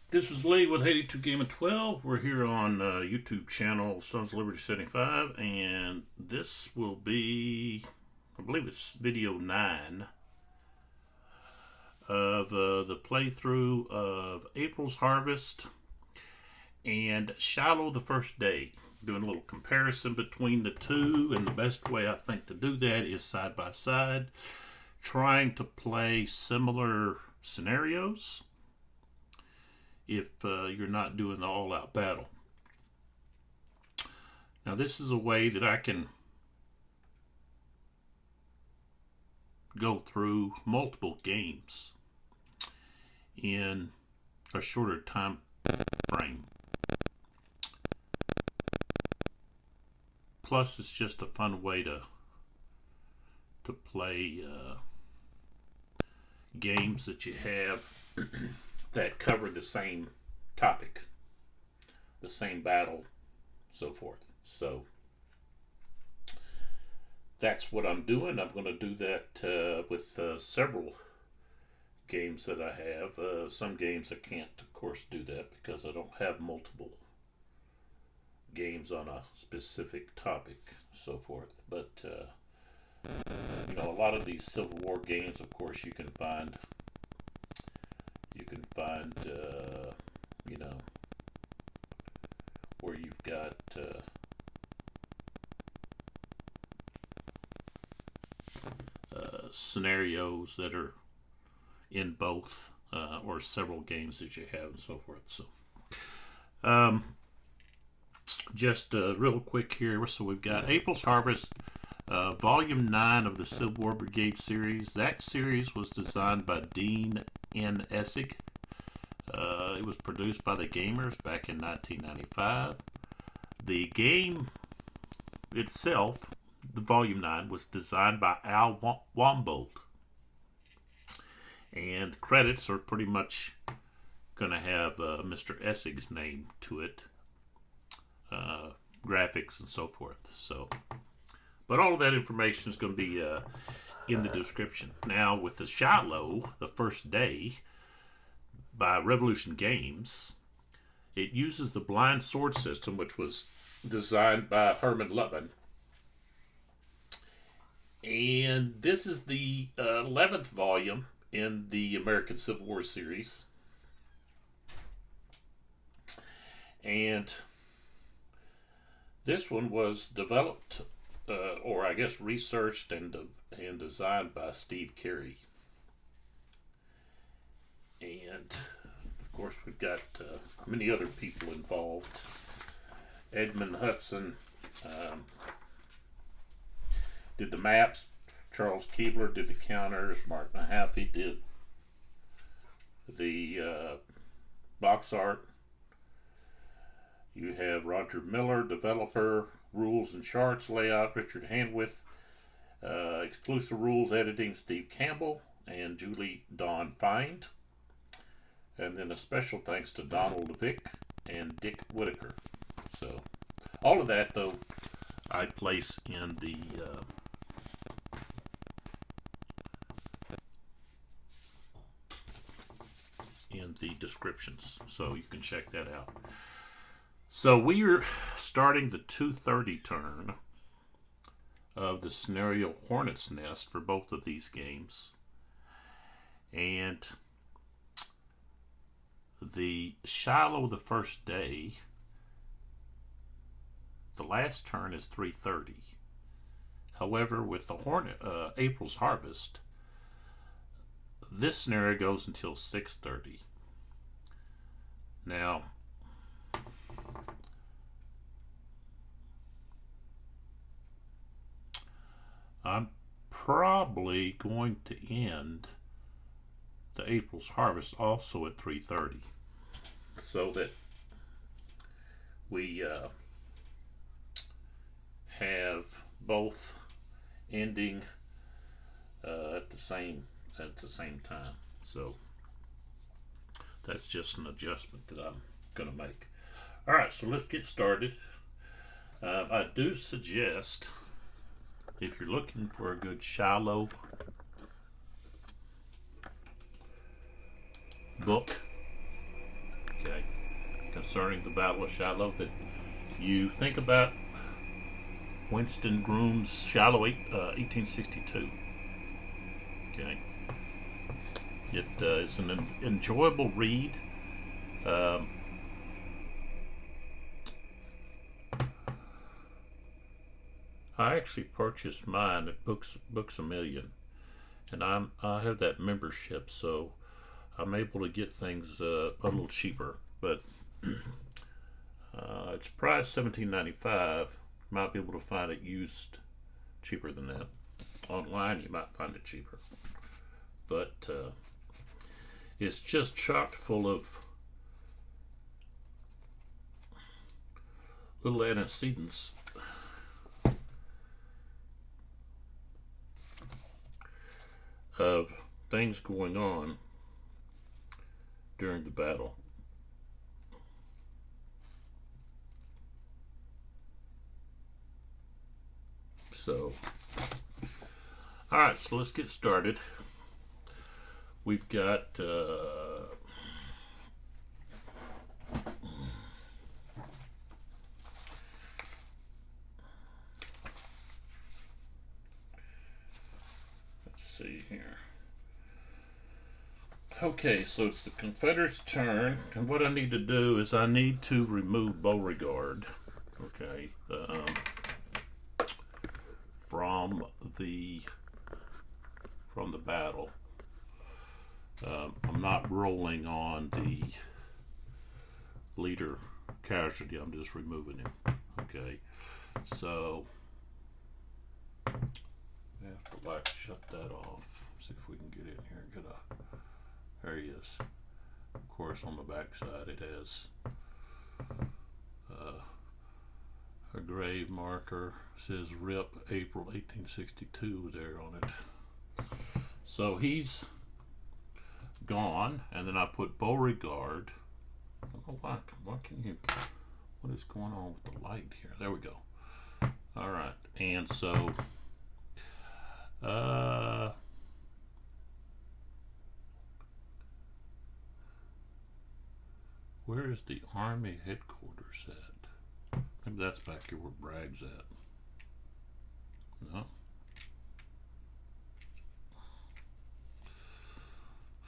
This is Lee with 82 Game of 12. We're here on YouTube channel Sons of Liberty 75, and this will be, I believe it's video 9 of the playthrough of April's Harvest and Shiloh the First Day. Doing a little comparison between the two, and the best way I think to do that is side by side, trying to play similar scenarios if you're not doing the all-out battle. Now this is a way that I can go through multiple games in a shorter time frame. Plus it's just a fun way to play games that you have that cover the same topic, the same battle, so forth. So that's what I'm doing. I'm going to do that with several games that I have. Some games I can't, of course, do that because I don't have multiple games on a specific topic, so forth. But a lot of these Civil War games, of course, you can find where you've got scenarios that are in both or several games that you have and so forth. So just real quick here. So we've got April's Harvest, Volume 9 of the Civil War Brigade Series. That series was designed by Dean N. Essig. It was produced by the Gamers back in 1995. The game itself, the Volume 9, was designed by Al Wambold. And credits are pretty much going to have Mr. Essig's name to it. Graphics and so forth. So, but all of that information is going to be in the description. Now, with the Shiloh, the First Day, by Revolution Games, it uses the blind sword system, which was designed by Hermann Luttmann. And this is the 11th volume in the American Civil War series. And this one was developed, or I guess researched and designed by Steve Carey. And of course we've got many other people involved. Edmund, Hudson did the maps. Charles Kibler did the counters. Mark Mahaffey did the box art. You have Roger Miller, developer, rules and charts, layout, Richard Handewith, exclusive rules, editing, Steve Campbell, and Julie Dawn Feind. And then a special thanks to Donald Vick and Dick Whitaker. So, all of that, though, I place in the descriptions, so you can check that out. So we are starting the 2:30 turn of the scenario Hornet's Nest for both of these games. And the Shiloh the First Day, the last turn is 3:30. However, with the April's Harvest, this scenario goes until 6:30. Now, I'm probably going to end the April's Harvest also at 3:30, so that we have both ending at the same time. So that's just an adjustment that I'm going to make. All right, so let's get started. I do suggest, if you're looking for a good Shiloh book, concerning the Battle of Shiloh that you think about Winston Groom's Shiloh 1862. Okay, it is an enjoyable read. Um, I actually purchased mine at Books a Million, and I have that membership, so I'm able to get things a little cheaper. But it's priced $17.95. Might be able to find it used cheaper than that. Online, you might find it cheaper, but it's just chock full of little antecedents of things going on during the battle. So, all right, so let's get started. We've got let's see here. Okay, so it's the Confederates' turn, and what I need to do is I need to remove Beauregard. Okay, from the battle. I'm not rolling on the leader casualty. I'm just removing him. Okay, so I have to shut that off. See if we can get in here and get a. There he is. Of course, on the back side it has a grave marker. It says RIP April 1862 there on it. So he's gone, and then I put Beauregard. I don't know why can you, what is going on with the light here? There we go. All right, and so where is the Army headquarters at? Maybe that's back here where Bragg's at. No.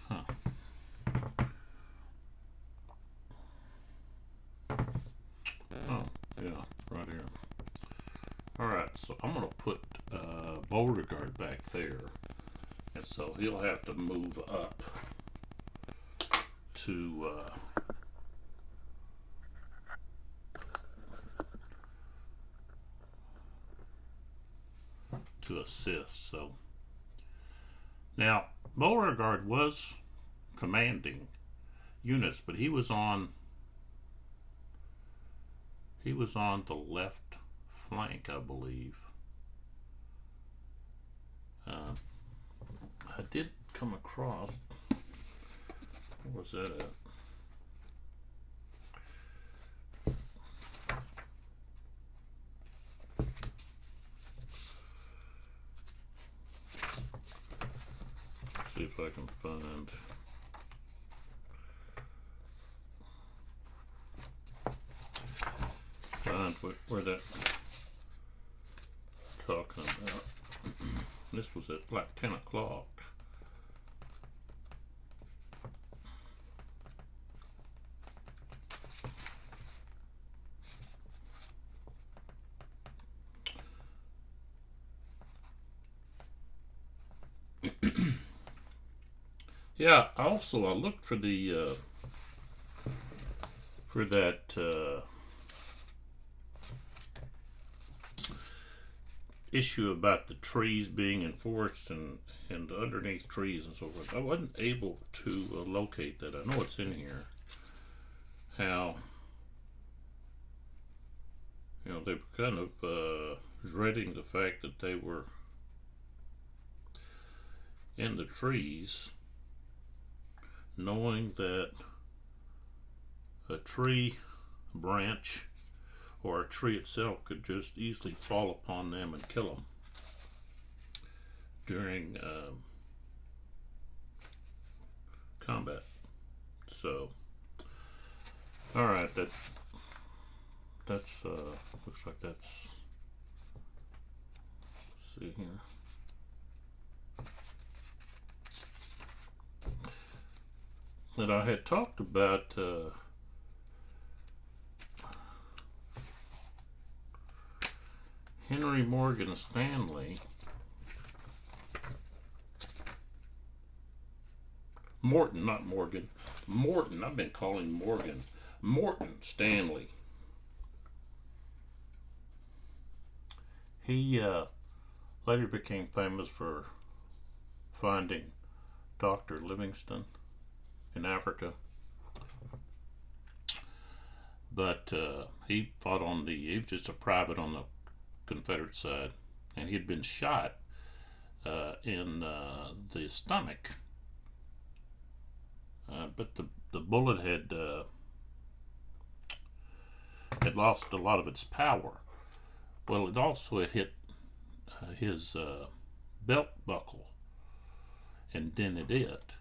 Huh. Oh, yeah, right here. Alright, so I'm going to put Beauregard back there. And so he'll have to move up to assist. So now Beauregard was commanding units, but he was on the left flank, I believe. I did come across, where was that at? See if I can find where that talking about. This was at like 10 o'clock. Yeah, also I looked for the for that issue about the trees being enforced and underneath trees and so forth. I wasn't able to locate that. I know it's in here. How, you know, they were kind of dreading the fact that they were in the trees, knowing that a tree branch or a tree itself could just easily fall upon them and kill them during combat. So All right, that's looks like that's. Let's see here. That I had talked about Henry Morgan Stanley. Morton, not Morgan. Morton, I've been calling Morgan. Morton Stanley. He later became famous for finding Dr. Livingston in Africa. But he fought he was just a private on the Confederate side, and he had been shot in the stomach. But the bullet had lost a lot of its power. Well, it also had hit his belt buckle and dented it.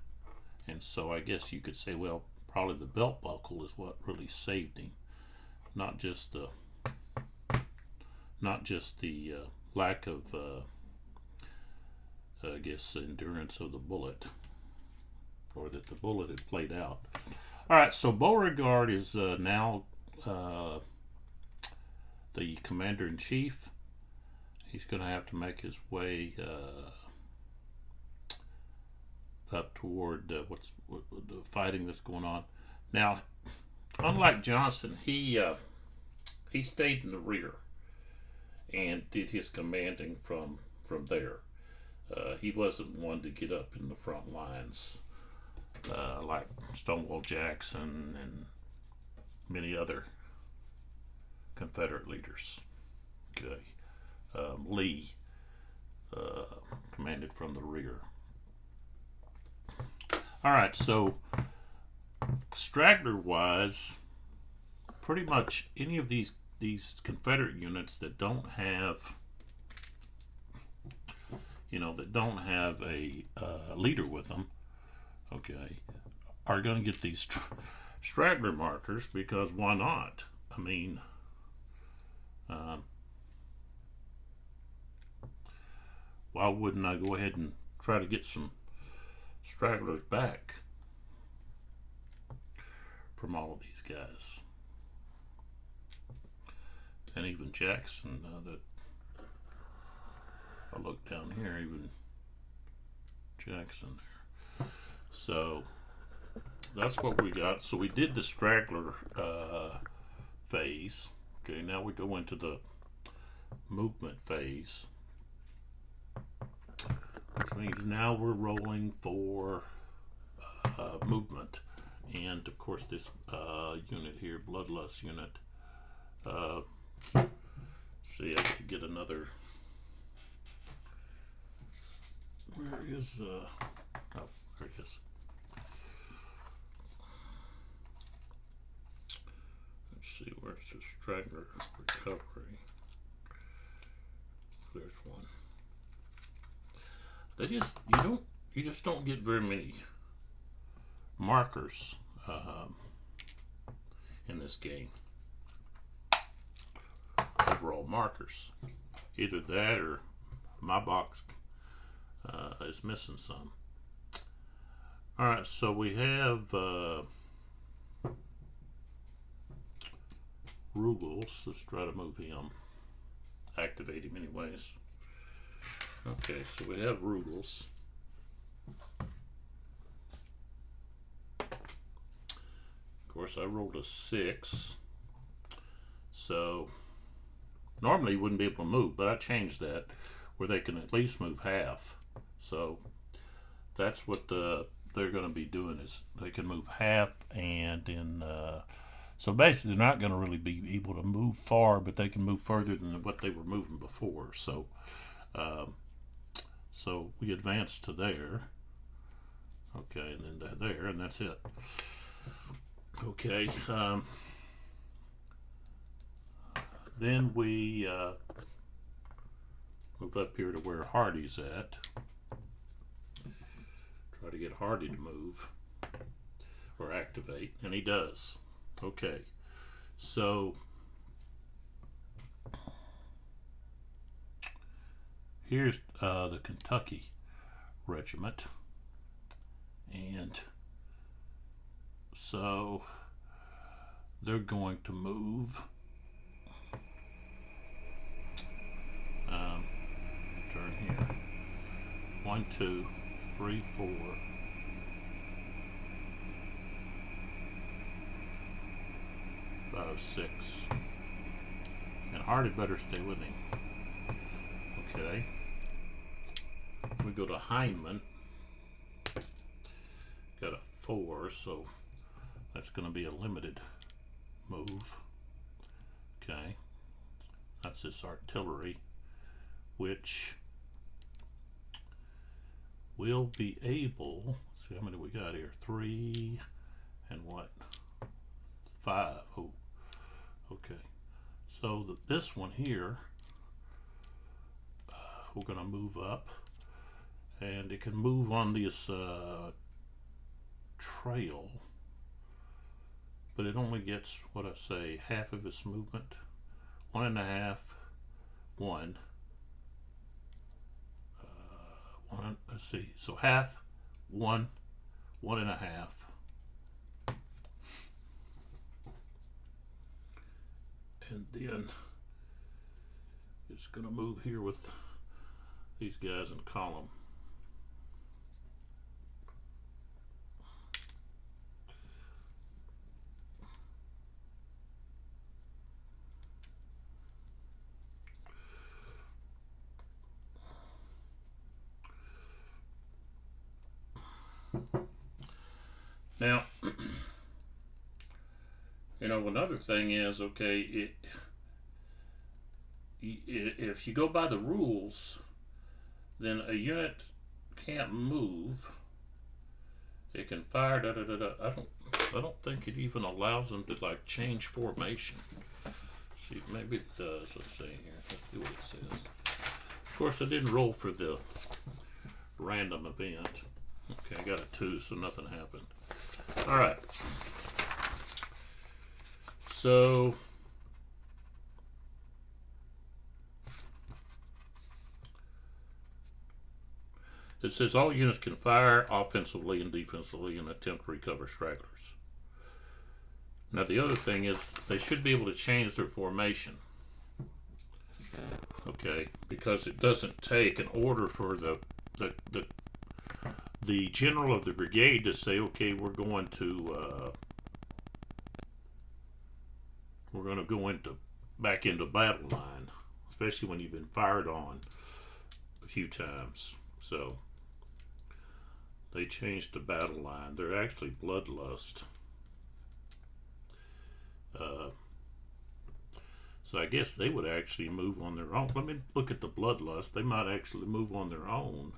And so I guess you could say, well, probably the belt buckle is what really saved him, not just the lack of I guess endurance of the bullet, or that the bullet had played out. All right, so Beauregard is now the commander-in-chief. He's going to have to make his way up toward the fighting that's going on. Now, unlike Johnson, he stayed in the rear and did his commanding from there. He wasn't one to get up in the front lines like Stonewall Jackson and many other Confederate leaders. Okay. Lee commanded from the rear. All right, so straggler-wise, pretty much any of these Confederate units that don't have, a leader with them, okay, are going to get these straggler markers, because why not? I mean, why wouldn't I go ahead and try to get some stragglers back from all of these guys? And even Jackson, that I look down here, even Jackson there. So that's what we got. So we did the straggler phase. Okay, now we go into the movement phase, which means now we're rolling for movement. And of course this unit here, Bloodlust unit, see, I could get another, where is, oh, there he is. Let's see, where's the straggler recovery? There's one. You just don't get very many markers in this game. Overall markers. Either that or my box is missing some. Alright, so we have Ruggles. Let's try to move him. Activate him anyways. Okay, so we have Ruggles. Of course, I rolled a 6. So normally you wouldn't be able to move, but I changed that where they can at least move half. So that's what they're going to be doing, is they can move half, and then so basically they're not going to really be able to move far, but they can move further than what they were moving before. So so we advance to there. Okay, and then there, and that's it. Okay. Then we move up here to where Hardy's at. Try to get Hardy to move or activate, and he does. Okay, so here's the Kentucky regiment, and so they're going to move. Turn here. 1, 2, 3, 4. 5, 6. And Hardy better stay with him. Okay. We go to Hindman. Got a 4, so that's going to be a limited move. Okay. That's this artillery, which will be able, let's see how many we got here. 3 and what? 5. Oh, okay. So this one here, we're going to move up, and it can move on this trail, but it only gets, what I say, half of its movement. 1.5, 1. Let's see, so half, 1, 1.5. And then it's going to move here with these guys in column. Now, another thing is, okay, if you go by the rules, then a unit can't move. It can fire. I don't think it even allows them to like change formation. See, maybe it does. Let's see here. Let's see what it says. Of course, I didn't roll for the random event. Okay, I got a 2, so nothing happened. All right. So it says all units can fire offensively and defensively and attempt to recover stragglers. Now the other thing is they should be able to change their formation. Okay, because it doesn't take an order for the general of the brigade to say, okay, we're going to go back into battle line, especially when you've been fired on a few times. So they changed the battle line. They're actually bloodlust. So I guess they would actually move on their own. Let me look at the bloodlust. They might actually move on their own.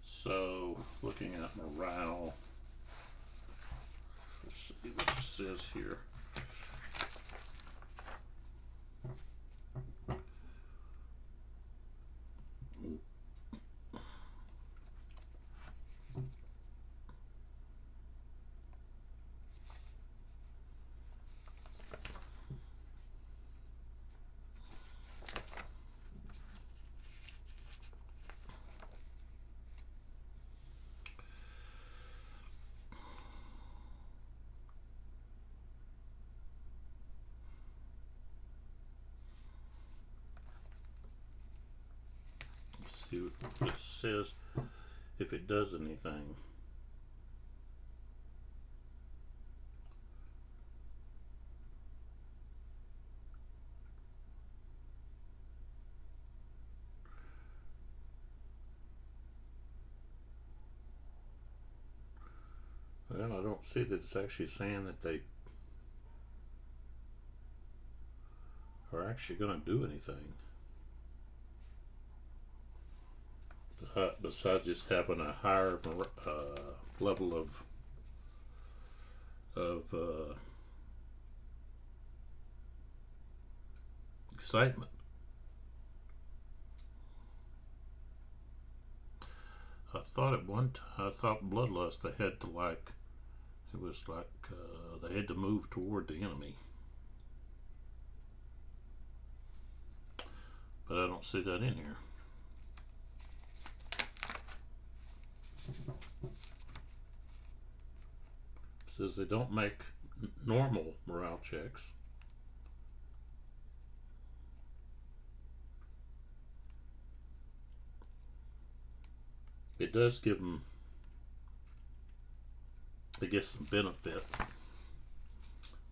So looking at morale, let's see what it says here. See what it says, if it does anything. Well, I don't see that it's actually saying that they are actually going to do anything. Besides just having a higher level of excitement. I thought at one time, I thought Bloodlust they had to like, it was like they had to move toward the enemy. But I don't see that in here. It says they don't make normal morale checks. It does give them, I guess, some benefit,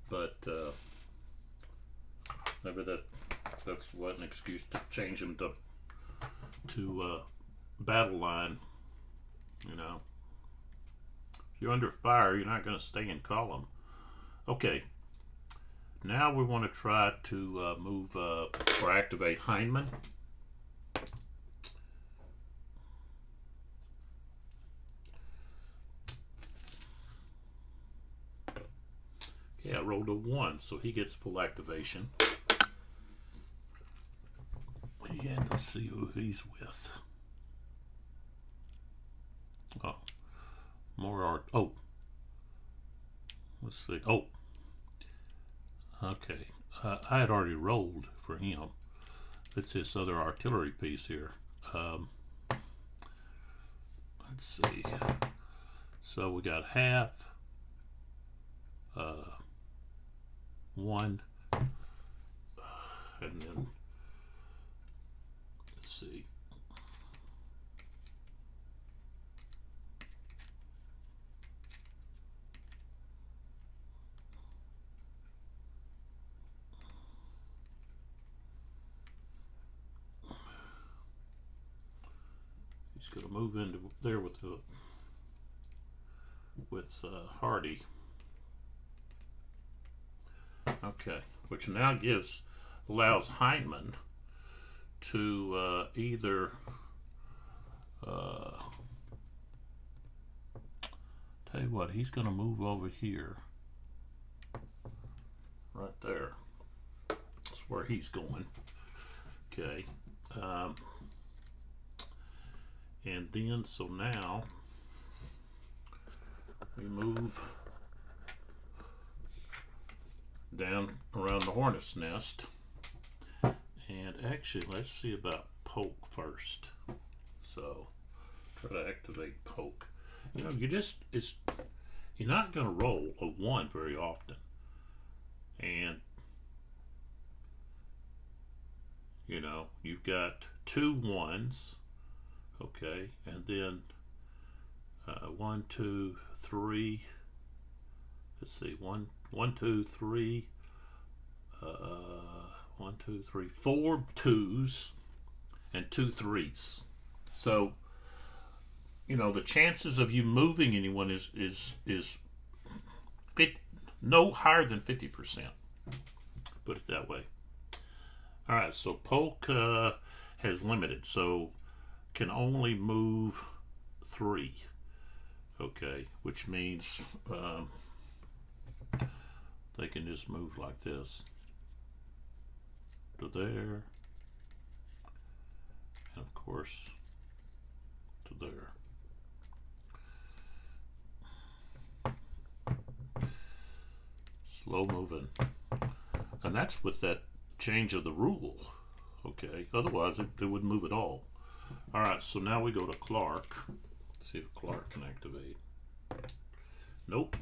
but maybe that's what an excuse to change them to battle line. You know, if you're under fire, you're not going to stay in column. Okay, now we want to try to move or activate Hyndman. Yeah, I rolled a 1, so he gets full activation. And let's see who he's with. Oh, more art. Oh, let's see. Oh, okay. I had already rolled for him. It's this other artillery piece here. Let's see. So we got half. 1, and then let's see. He's going to move into there with Hardy. Okay, which now allows Hyndman to either tell you what, he's going to move over here, right there. That's where he's going. Okay, and then so now we move down around the hornet's nest, and actually let's see about poke first. So try to activate poke. You know, you're not going to roll a 1 very often, and you know you've got 2 1s, okay, and then 1 2 3. Let's see, 1 2 3, 1 2 3 4 2s and 2 3s. So you know the chances of you moving anyone is no higher than 50%. Put it that way. All right, so poke has limited, so can only move 3. Okay, which means they can just move like this to there, and of course to there. Slow moving, and that's with that change of the rule. Okay, otherwise it wouldn't move at all. All right, so now we go to Clark. Let's see if Clark can activate. Nope,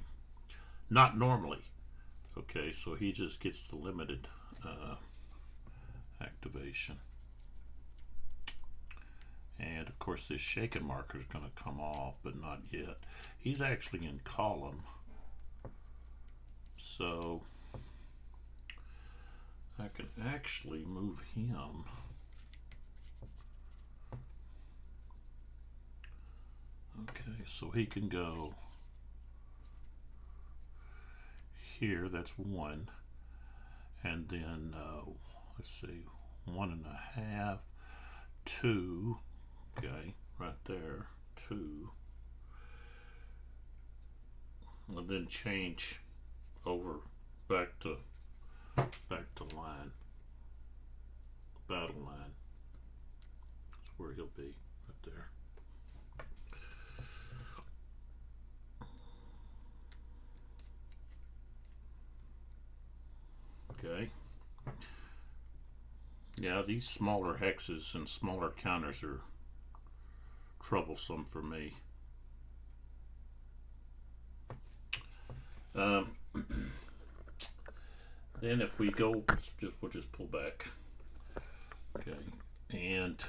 not normally. Okay, so he just gets the limited activation. And of course this shaken marker is going to come off, but not yet. He's actually in column, so I can actually move him. Okay, so he can go here, that's 1, and then let's see, 1.5, 2, okay, right there, 2, and then change over back to line, battle line. That's where he'll be, right there. Yeah, these smaller hexes and smaller counters are troublesome for me. Then if we go, we'll just pull back. Okay, and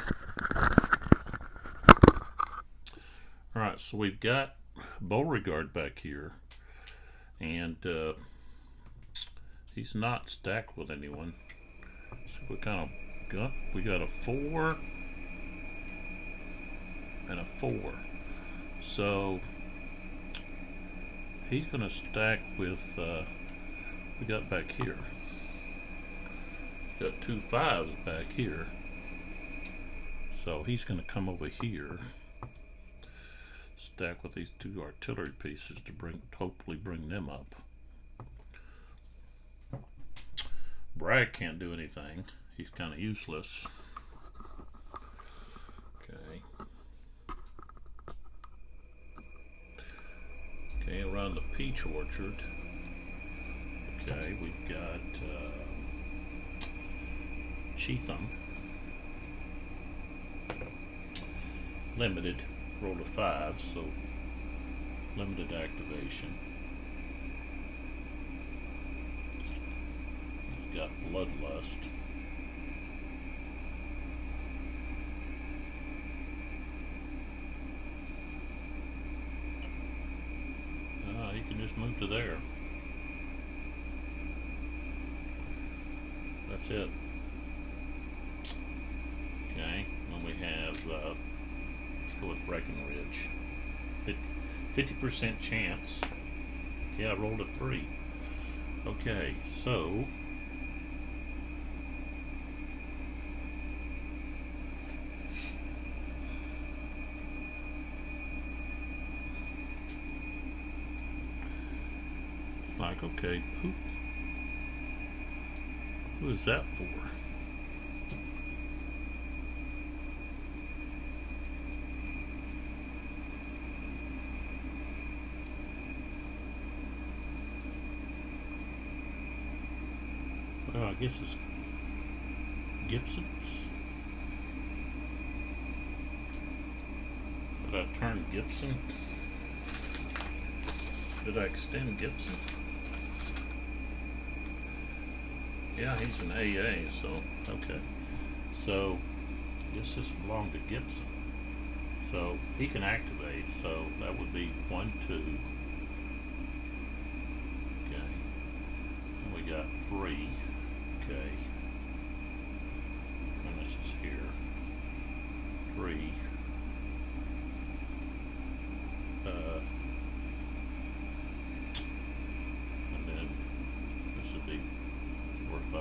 all right, so we've got Beauregard back here, and he's not stacked with anyone. So we kind of got a 4 and a 4. So he's going to stack with, we got back here. Got 2 5s back here. So he's going to come over here, stack with these 2 artillery pieces to hopefully bring them up. Bragg can't do anything. He's kind of useless. Okay. Okay, around the peach orchard. Okay, we've got Cheatham. Limited. Rolled a 5, so limited activation. He's got Bloodlust. He can just move to there. That's it. Okay, then we have, let's go with Breckenridge. 50% chance. Yeah, I rolled a 3. Okay, so like, okay, who is that for? Well, I guess it's Gibson's. Did I turn Gibson? Did I extend Gibson? Yeah, he's an AA, so, okay. So, I guess this belonged to Gibson. So, he can activate, so that would be 1, 2. Okay. And we got 3. Okay. And this is here. 3. And then this would be 4, 5.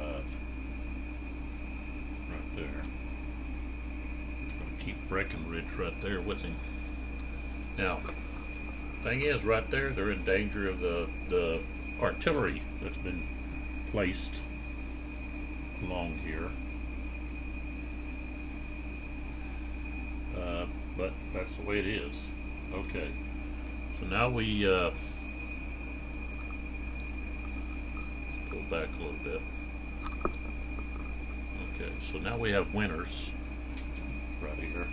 Right there. I'm going to keep Breckenridge right there with him. Now, thing is, right there, they're in danger of the artillery that's been placed along here. But that's the way it is. Okay. So now we let's pull back a little bit. Okay, so now we have Winters right here.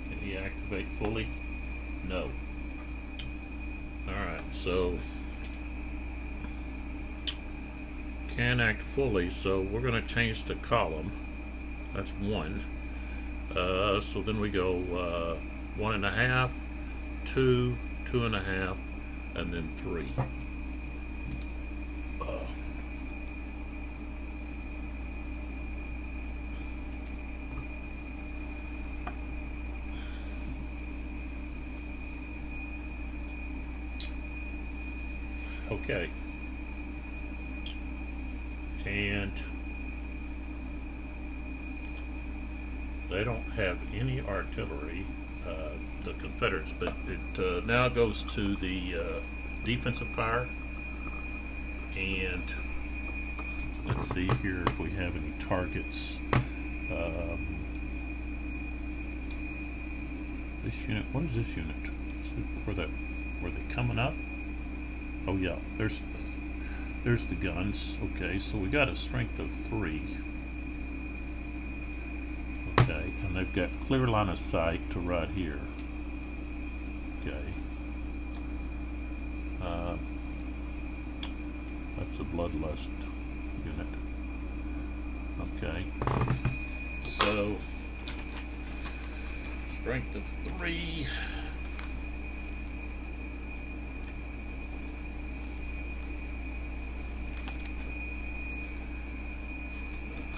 Can he activate fully? No. Alright, so can act fully, so we're going to change the column. That's 1. So then we go 1.5, 2, 2.5, and then 3. Okay. And they don't have any artillery, the Confederates, but it now goes to the defensive fire. And let's see here if we have any targets. This unit, what is this unit? Were they coming up? Oh yeah, there's the guns. Okay, so we got a strength of 3. and they've got clear line of sight to right here. Okay. That's a bloodlust unit. Okay. So strength of 3.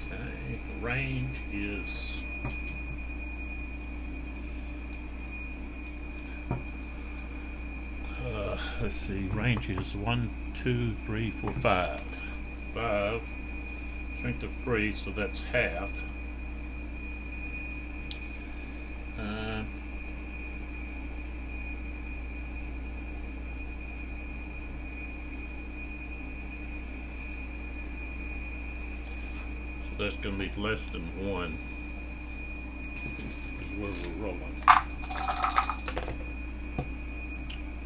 Okay. Range is let's see, range is 1, 2, 3, 4, 5. 5. Strength of 3, so that's half. So that's going to be less than 1. Is where we're rolling.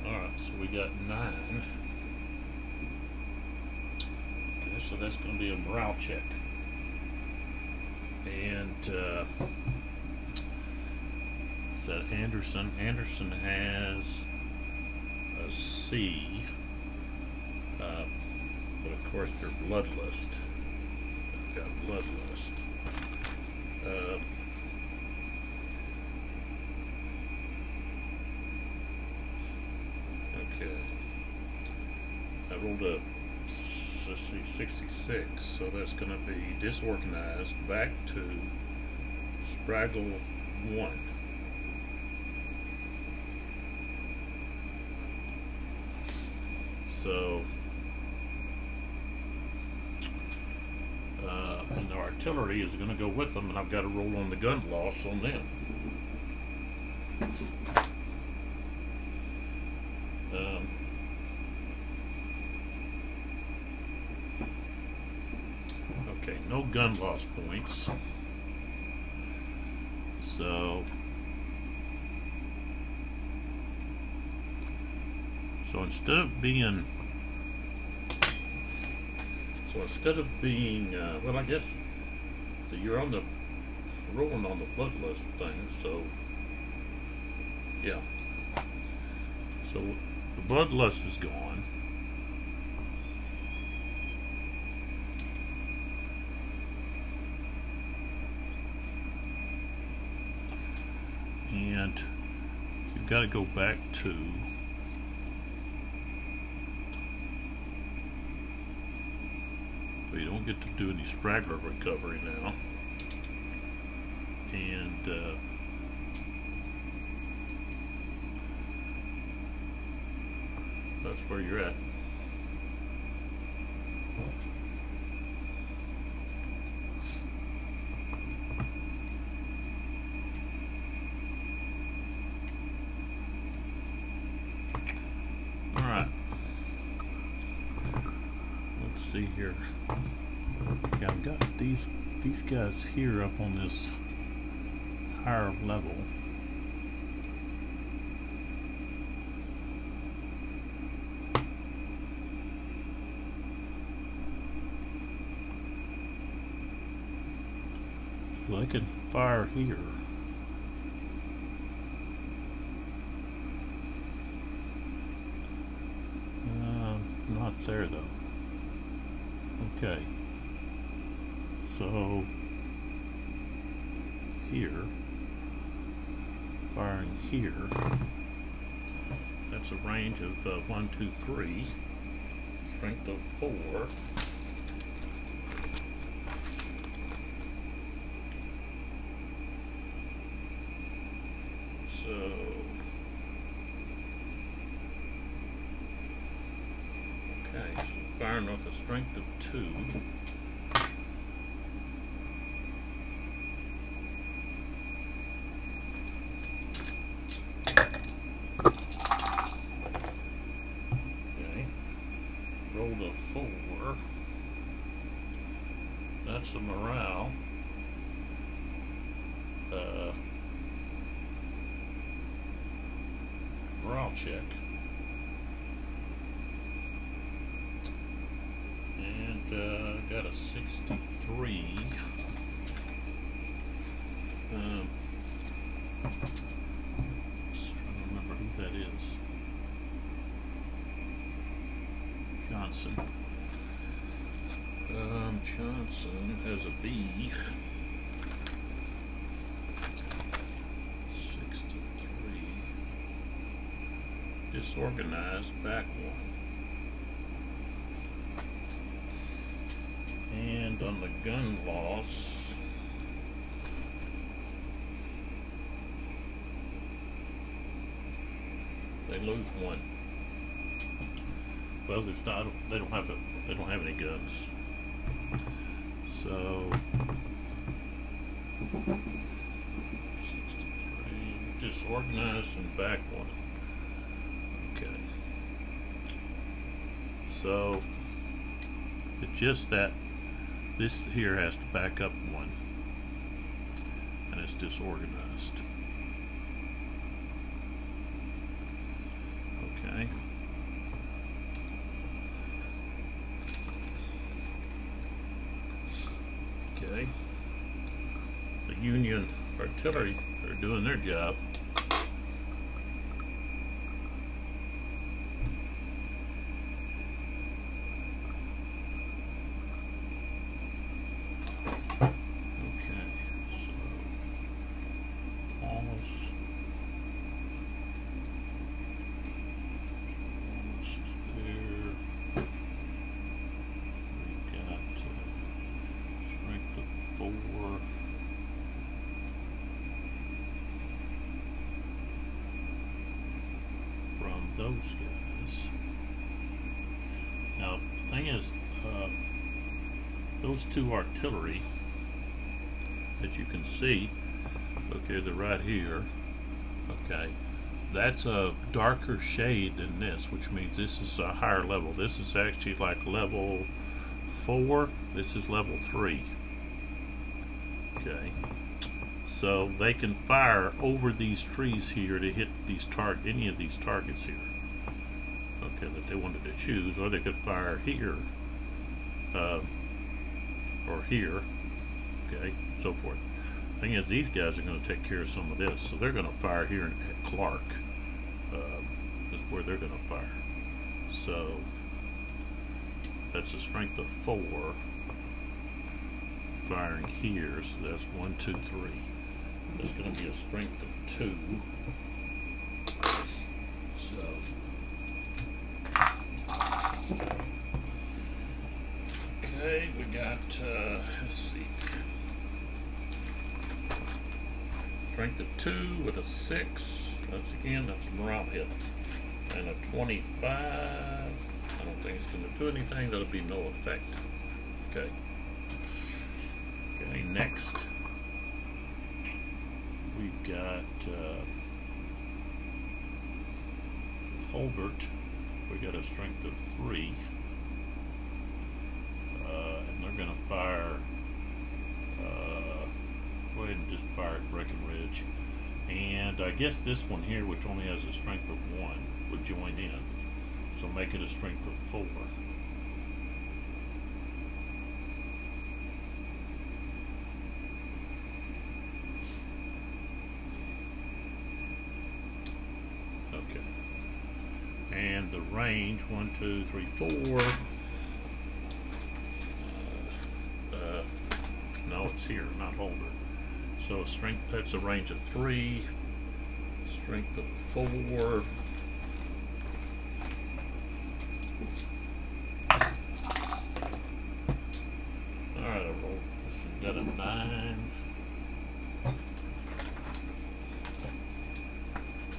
Alright, so we got 9. Okay, so that's going to be a morale check. And is that Anderson? Anderson has a C, but of course they're bloodlust. I've got bloodlust. Okay. I rolled a 66, so that's going to be disorganized back to straggle 1. So, and the artillery is going to go with them, and I've got to roll on the gun loss on them. Okay, no gun loss points. So instead of being well, I guess you're on the rolling on the bloodlust thing, so yeah. So the bloodlust is gone. And you've got to go back to you don't get to do any straggler recovery now, and that's where you're at. All right. Let's see here. Yeah, I've got these guys here up on this higher level. Well, I can fire here. Not there though. Okay. So here, firing here. That's a range of 1, 2, 3. Strength of 4. So okay, so firing with a strength of 2. Okay, rolled a 4. That's a morale. Morale check. And got a 63. Johnson. Johnson has a V. 63. Disorganized back one. And on the gun loss, they lose one. Well, there's not. They don't have any guns. So 63 disorganized and back one. Okay. So it's just that this here has to back up one, and it's disorganized. Okay. Okay. The Union artillery are doing their job. Those guys. Now, the thing is, those two artillery that you can see, okay, they're right here, okay, that's a darker shade than this, which means this is a higher level. This is actually like level 4, this is level 3, okay. So they can fire over these trees here to hit these any of these targets here, okay, that they wanted to choose, or they could fire here, or here, okay, so forth. Thing is, these guys are going to take care of some of this, so they're going to fire here at Clark. Is where they're going to fire. So that's a strength of 4 firing here. So that's 1, 2, 3. That's going to be a strength of 2. So okay, we got let's see, strength of 2 with a 6. That's a morale hit. And a 25. I don't think it's going to do anything. That'll be no effect. Okay. Okay, next we've got with Holbert, we got a strength of 3. And they're going to fire, go ahead and just fire at Breckenridge. And I guess this one here, which only has a strength of 1, would join in. So make it a strength of 4. Okay. And the range, 1, 2, 3, 4. No, it's here, not Holder. So strength, that's a range of 3, strength of 4. Alright, I rolled this and got a 9.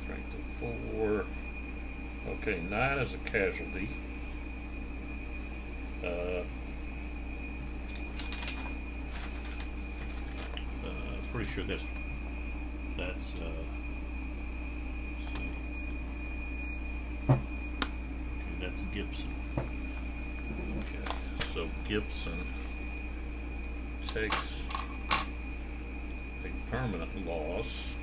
Strength of 4. Okay, 9 is a casualty. Pretty sure that's let's see. Okay, that's Gibson. Okay, so Gibson takes a permanent loss.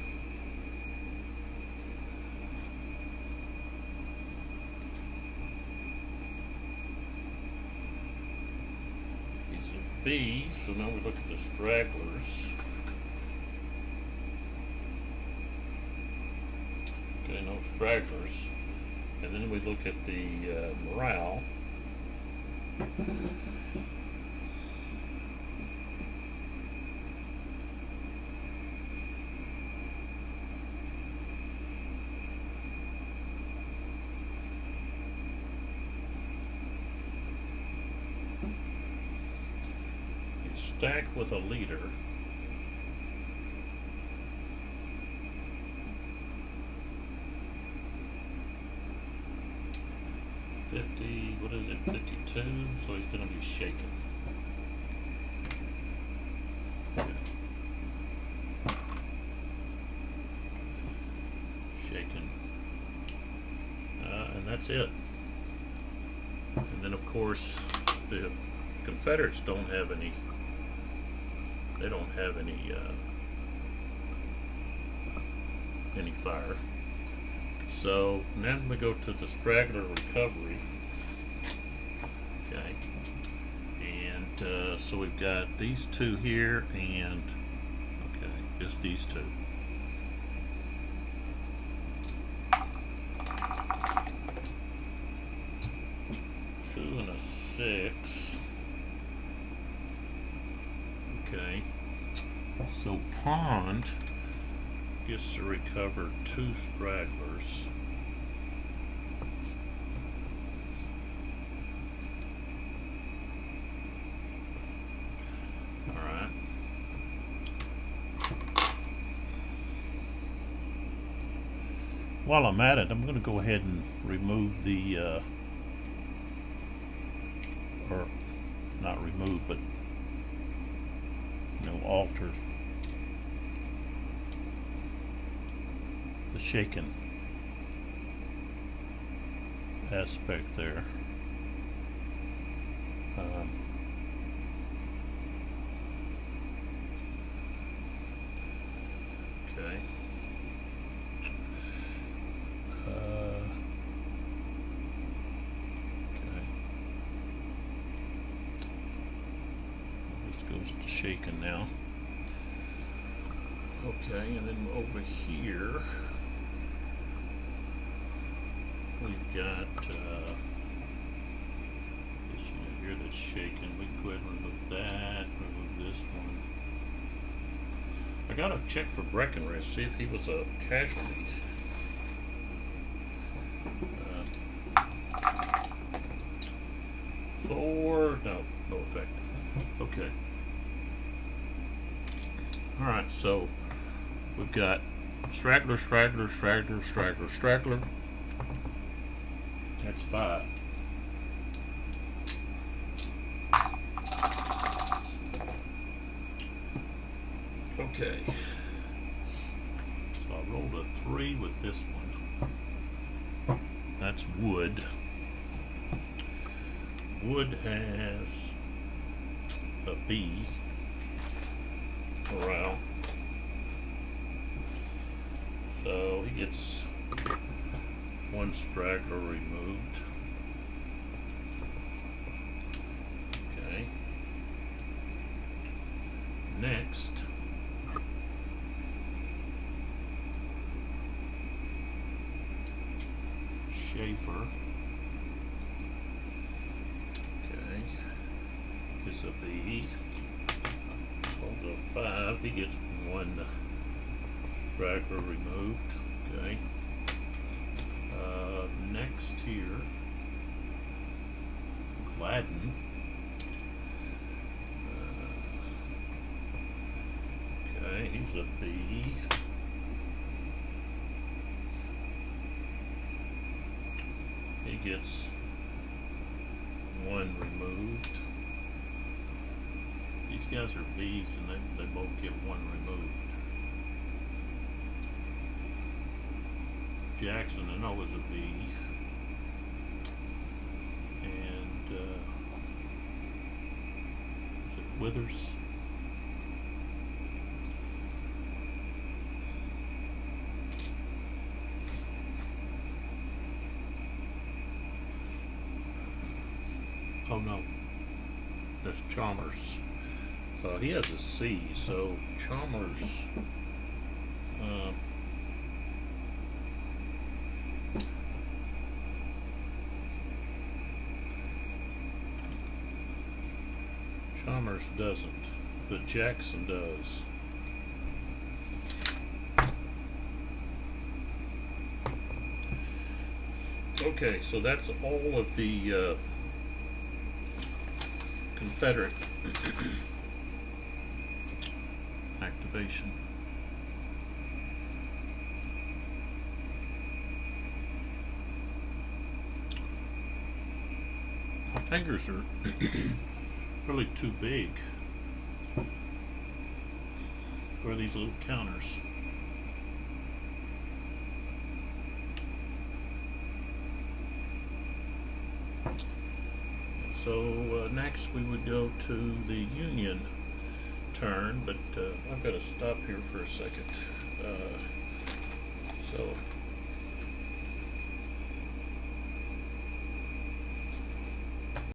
He's a B, so now we look at the stragglers. Okay, no stragglers. And then we look at the morale. Stack with a leader. What is it, 52? So he's going to be shaken. Okay. Shaken. And that's it. And then, of course, the Confederates don't have any. They don't have any fire. So now we go to the straggler recovery. Okay, and so we've got these two here, and okay, just these two. Two and a 6. Okay, so Pond gets to recover 2 stragglers. Alright. While I'm at it, I'm going to go ahead and remove the, or not remove, but alter the shaken aspect there. Okay. Okay. This goes to shaken now. Okay, and then over here we've got this unit here that's shaken. We can go ahead and remove that, remove this one. I gotta check for Breckenridge, see if he was a casualty. No effect. Okay. Alright, so we've got straggler, straggler, straggler, straggler, straggler. That's 5. Okay. So I rolled a 3 with this one. That's wood. Wood has a B. Morale. So he gets 1 straggler removed. Okay. Next, Schaefer. Okay. Is a B. Hold a 5. He gets 1 straggler removed. Okay. Next here, Gladden. Okay, he's a B. He gets 1 removed. These guys are B's and they both get 1 removed. Jackson, I know, was a B. And is it Withers? Oh no, that's Chalmers. So he has a C, so Chalmers Chalmers doesn't, but Jackson does. Okay, so that's all of the Confederate activation. My fingers are really too big for these little counters. So next we would go to the Union turn, but I've got to stop here for a second. So